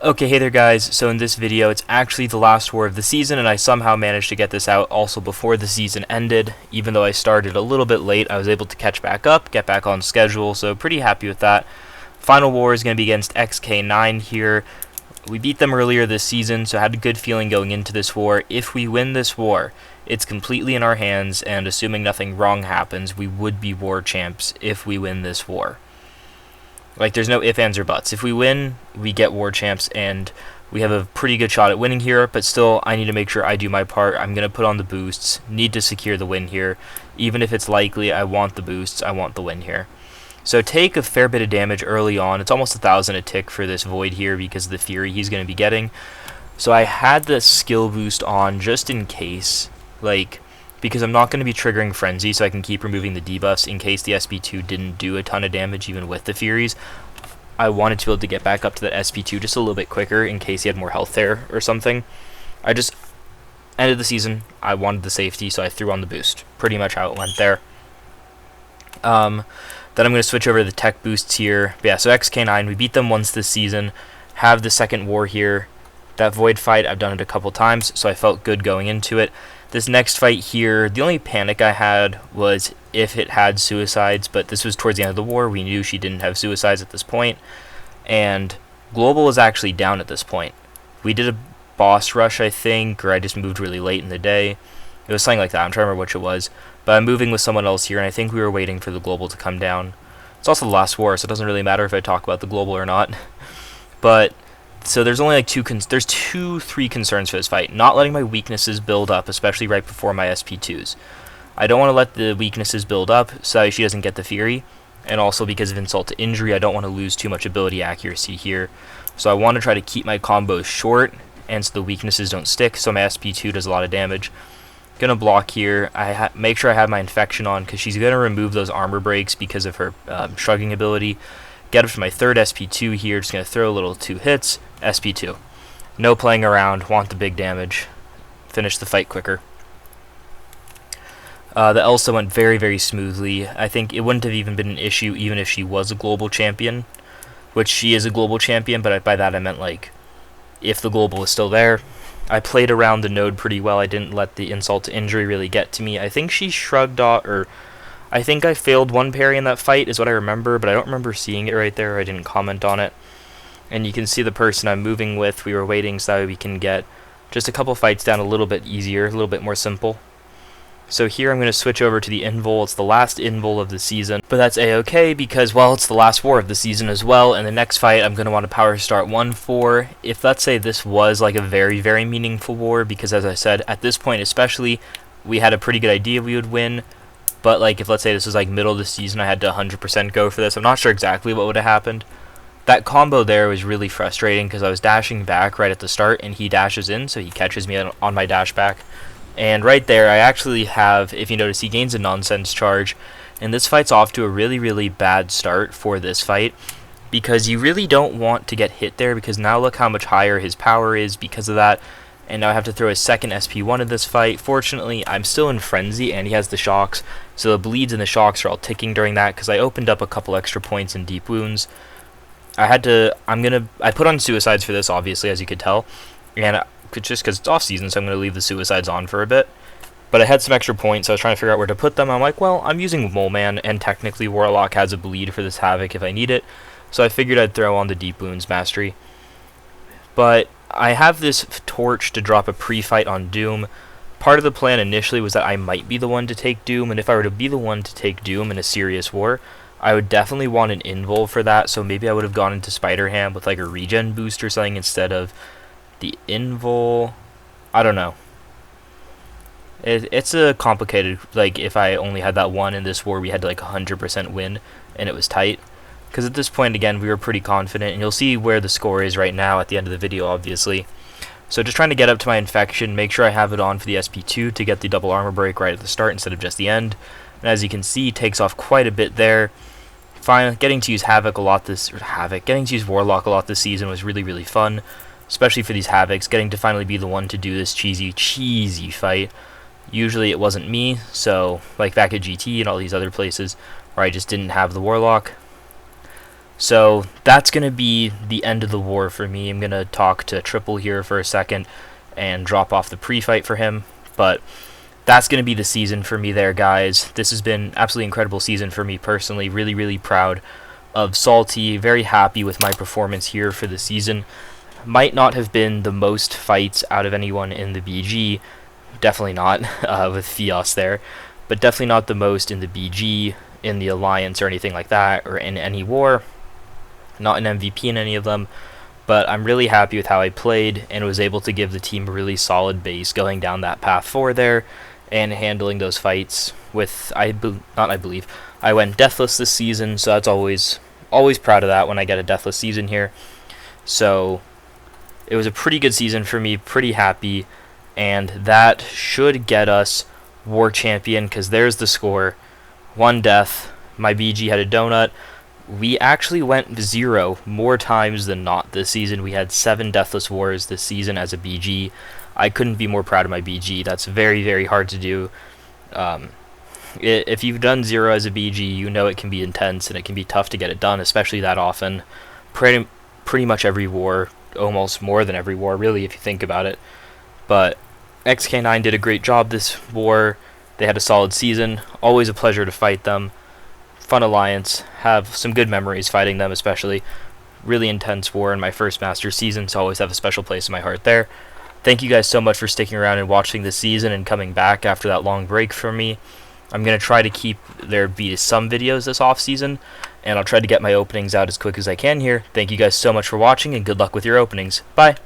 Okay, hey there guys, so in this video it's actually the last war of the season and I somehow managed to get this out also before the season ended. Even though I started a little bit late, I was able to catch back up, get back on schedule, so pretty happy with that. Final war is going to be against XK9 here. We beat them earlier this season, so I had a good feeling going into this war. If we win this war, it's completely in our hands, and assuming nothing wrong happens, we would be war champs if we win this war. Like, there's no ifs, ands, or buts. If we win, we get war champs, and we have a pretty good shot at winning here, but still, I need to make sure I do my part. I'm going to put on the boosts, need to secure the win here. Even if it's likely, I want the boosts, I want the win here. So take a fair bit of damage early on. It's almost 1,000 a tick for this Void here because of the Fury he's going to be getting. So I had the skill boost on just in case, because I'm not going to be triggering Frenzy, so I can keep removing the debuffs in case the SP2 didn't do a ton of damage even with the Furies. I wanted to be able to get back up to that SP2 just a little bit quicker in case he had more health there or something. I just ended the season. I wanted the safety, so I threw on the boost. Pretty much how it went there. Then I'm going to switch over to the tech boosts here. But yeah, so XK9, we beat them once this season. Have the second war here. That Void fight, I've done it a couple times, so I felt good going into it. This next fight here, the only panic I had was if it had suicides, but this was towards the end of the war. We knew she didn't have suicides at this point, and Global is actually down at this point. We did a boss rush, I think, or I just moved really late in the day. It was something like that. I'm trying to remember which it was, but I'm moving with someone else here, and I think we were waiting for the Global to come down. It's also the last war, so it doesn't really matter if I talk about the Global or not. But so there's only like three concerns for this fight. Not letting my weaknesses build up, especially right before my SP2s. I don't want to let the weaknesses build up so she doesn't get the Fury, and also because of insult to injury, I don't want to lose too much ability accuracy here. So I want to try to keep my combos short, and so the weaknesses don't stick, so my SP2 does a lot of damage. Gonna block here. Make sure I have my infection on because she's gonna remove those armor breaks because of her shrugging ability. Get up to my third SP2 here. Just gonna throw a little 2 hits. SP2. No playing around. Want the big damage. Finish the fight quicker. The Elsa went very, very smoothly. I think it wouldn't have even been an issue even if she was a global champion, which she is a global champion. But by that I meant like if the global is still there. I played around the node pretty well. I didn't let the insult to injury really get to me. I think she shrugged off, or I think I failed one parry in that fight is what I remember, but I don't remember seeing it right there. I didn't comment on it. And you can see the person I'm moving with. We were waiting so that we can get just a couple fights down a little bit easier, a little bit more simple. So here I'm going to switch over to the invul. It's the last invul of the season, but that's a-okay because, well, it's the last war of the season as well, and the next fight I'm going to want to power start 1-4. If, let's say, this was like a very, very meaningful war, because as I said, at this point especially, we had a pretty good idea we would win, but like if, let's say, this was like middle of the season, I had to 100% go for this. I'm not sure exactly what would have happened. That combo there was really frustrating because I was dashing back right at the start, and he dashes in, so he catches me on my dash back. And right there, I actually have, if you notice, he gains a nonsense charge. And this fight's off to a really, really bad start for this fight, because you really don't want to get hit there, because now look how much higher his power is because of that. And now I have to throw a second SP1 in this fight. Fortunately, I'm still in Frenzy, and he has the shocks, so the bleeds and the shocks are all ticking during that, because I opened up a couple extra points in deep wounds. I put on suicides for this, obviously, as you could tell, and just because it's off season, so I'm going to leave the suicides on for a bit. But I had some extra points, so I was trying to figure out where to put them. I'm like, well, I'm using Mole Man, and technically Warlock has a bleed for this Havoc if I need it, so I figured I'd throw on the Deep Wounds Mastery. But I have this torch to drop a pre-fight on Doom. Part of the plan initially was that I might be the one to take Doom, and if I were to be the one to take Doom in a serious war, I would definitely want an invul for that, so maybe I would have gone into Spider-Ham with like a regen boost or something instead of the invul. I don't know. It's a complicated, like, if I only had that one in this war, we had like 100% win, and it was tight. Because at this point, again, we were pretty confident, and you'll see where the score is right now at the end of the video, obviously. So just trying to get up to my infection, make sure I have it on for the SP2 to get the double armor break right at the start instead of just the end. And as you can see, takes off quite a bit there. Finally, getting to use getting to use Warlock a lot this season was really, really fun. Especially for these Havocs, getting to finally be the one to do this cheesy fight. Usually it wasn't me, so like back at GT and all these other places where I just didn't have the Warlock. So that's going to be the end of the war for me. I'm going to talk to Triple here for a second and drop off the pre-fight for him. But that's going to be the season for me there, guys. This has been absolutely incredible season for me personally. Really, really proud of Salty. Very happy with my performance here for the season. Might not have been the most fights out of anyone in the BG. Definitely not with Fios there. But definitely not the most in the BG, in the Alliance, or anything like that, or in any war. Not an MVP in any of them. But I'm really happy with how I played and was able to give the team a really solid base going down that path 4 there and handling those fights with, I went deathless this season, so that's always proud of that when I get a deathless season here. So it was a pretty good season for me, pretty happy, and that should get us War Champion, because there's the score. 1 death, my BG had a donut. We actually went 0 more times than not this season. We had 7 deathless wars this season as a BG. I couldn't be more proud of my BG. That's very, very hard to do. If you've done 0 as a BG, you know it can be intense and it can be tough to get it done, especially that often. Pretty much every war, almost more than every war, really, if you think about it. But XK9 did a great job this war. They had a solid season. Always a pleasure to fight them. Fun alliance. Have some good memories fighting them, especially. Really intense war in my first Master season, so I always have a special place in my heart there. Thank you guys so much for sticking around and watching this season and coming back after that long break from me. I'm going to try to keep there be some videos this off season, and I'll try to get my openings out as quick as I can here. Thank you guys so much for watching, and good luck with your openings. Bye!